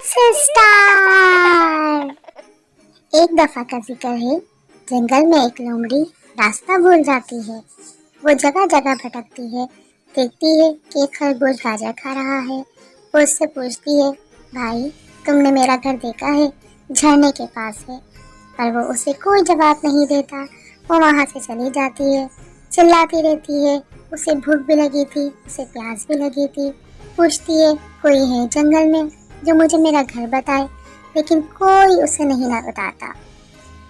Let's start. एक दफा का जिक्र है, जंगल में एक लोमड़ी रास्ता भूल जाती है। वो जगह जगह भटकती है, देखती है कि एक खरगोश गाजर खा रहा है। वो उससे पूछती है, भाई तुमने मेरा घर देखा है? झरने के पास है। पर वो उसे कोई जवाब नहीं देता। वो वहाँ से चली जाती है, चिल्लाती रहती है। उसे भूख भी लगी थी, उसे प्यास भी लगी थी। पूछती है, कोई है जंगल में जो मुझे मेरा घर बताए? लेकिन कोई उसे नहीं ना बताता।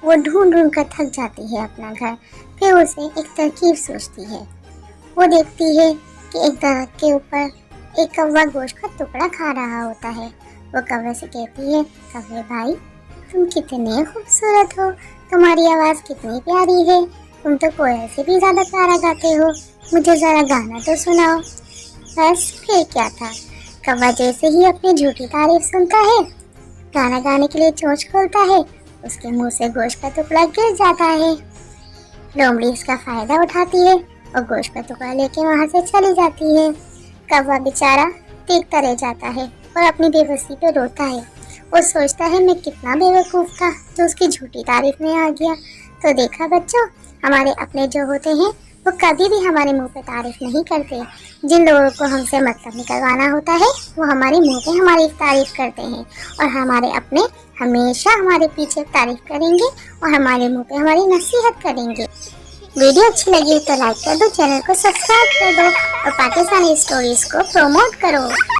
वो ढूंढ ढूंढ कर थक जाती है अपना घर। फिर उसे एक तरकीब सोचती है। वो देखती है कि एक दरख्त के ऊपर एक कौवा गोश्त का टुकड़ा खा रहा होता है। वो कौवे से कहती है, कौवे भाई तुम कितने खूबसूरत हो, तुम्हारी आवाज़ कितनी प्यारी है, तुम तो कोयल से भी ज़्यादा प्यारा गाते हो, मुझे ज़रा गाना तो सुनाओ। बस फिर क्या था, कौवा जैसे ही अपनी झूठी तारीफ सुनता है, गाना गाने के लिए चोंच खोलता है, उसके मुंह से गोश्त का टुकड़ा गिर जाता है। लोमड़ी इसका फायदा उठाती है और गोश्त का टुकड़ा लेके वहाँ से चली जाती है। कौवा बेचारा देखता रह जाता है और अपनी बेबसी पे रोता है। वो सोचता है, मैं कितना बेवकूफ़ था जो उसकी झूठी तारीफ में आ गया। तो देखा बच्चों, हमारे अपने जो होते हैं वो कभी भी हमारे मुंह पे तारीफ नहीं करते। जिन लोगों को हमसे मतलब निकलवाना होता है वो हमारे मुंह पे हमारी तारीफ करते हैं, और हमारे अपने हमेशा हमारे पीछे तारीफ करेंगे और हमारे मुंह पे हमारी नसीहत करेंगे। वीडियो अच्छी लगी तो लाइक कर दो, चैनल को सब्सक्राइब कर दो और पाकिस्तानी स्टोरीज को प्रमोट करो।